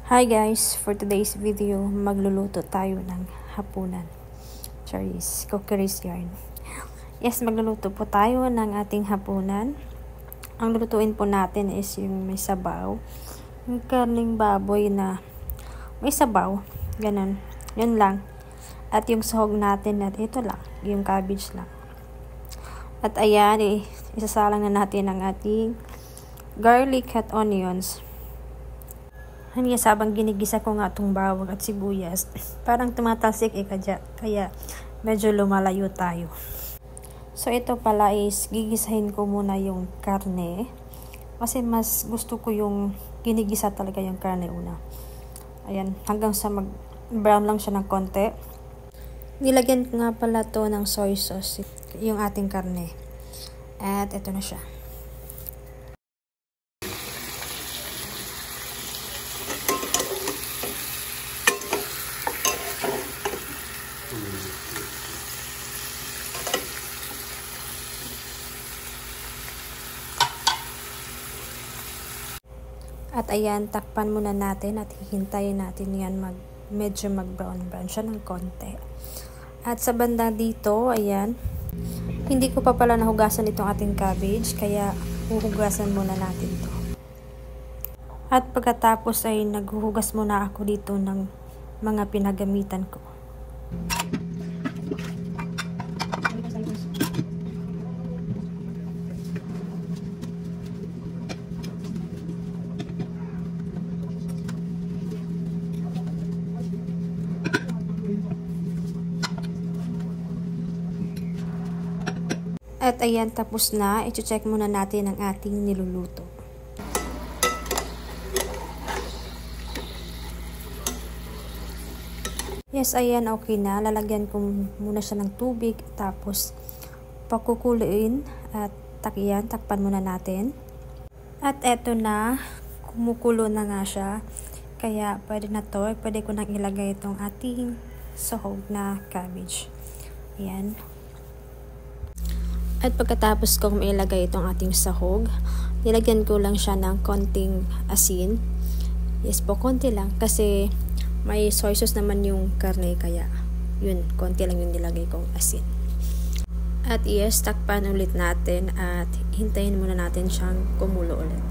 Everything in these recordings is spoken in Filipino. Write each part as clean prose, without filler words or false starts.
Hi guys, for today's video, magluluto tayo ng hapunan. Charis, cookeries yarn. Yes, magluluto po tayo ng ating hapunan. Ang lulutuin po natin is yung may sabaw. Yung karning baboy na may sabaw. Ganun. Yun lang. At yung sahog natin, at ito lang. Yung cabbage lang. At ayan, isasalang na natin ang ating garlic at onions. Habang ginigisa ko nga itong bawang at sibuyas, parang tumatalsik kaya medyo lumalayo tayo. So ito pala is gigisahin ko muna yung karne. Kasi mas gusto ko yung ginigisa talaga yung karne una. Ayan, hanggang sa mag-brown lang siya ng konti. Nilagyan ko nga pala to ng soy sauce, yung ating karne. At ito na siya. At ayan, takpan muna natin at hihintayin natin yan medyo mag-brown siya ng konti. At sa banda dito, ayan, hindi ko pa pala nahugasan itong ating cabbage, kaya huhugasan muna natin to. At pagkatapos ay naghuhugas muna ako dito ng mga pinagamitan ko. At ayan, tapos na. I-check muna natin ang ating niluluto. Yes, ayan, okay na. Lalagyan ko muna siya ng tubig. Tapos, pakukuluin. At ayan, takpan muna natin. At eto na. Kumukulo na nga siya. Kaya, pwede na to. Pwede ko nang ilagay itong ating sahog na cabbage. Ayan. At pagkatapos kong mailagay itong ating sahog, nilagyan ko lang siya ng konting asin. Yes po, konti lang. Kasi may soy sauce naman yung karne, kaya yun, konti lang yung nilagay kong asin. At yes, takpan ulit natin at hintayin muna natin siyang kumulo ulit.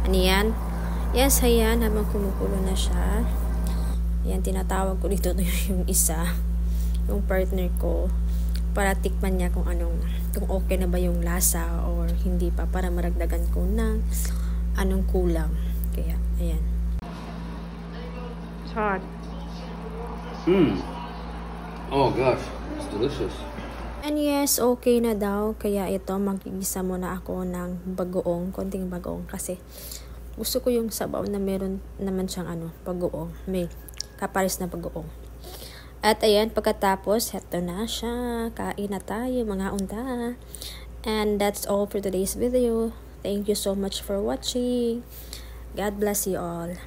Ano yan? Yes, ayan, habang kumukulo na siya. Ayan, tinatawag ko dito yung isa, yung partner ko, para tikman niya kung okay na ba yung lasa or hindi pa, para maragdagan ko ng anong kulang. Kaya, ayan. It's hot. Oh gosh, it's delicious. And yes, okay na daw. Kaya ito, magigisa muna ako ng bagoong, konting bagoong. Kasi gusto ko yung sabaw na meron naman siyang bagoong. May kapares na bagoong. At ayan, pagkatapos, heto na siya. Kain na tayo, mga unta. And that's all for today's video. Thank you so much for watching. God bless you all.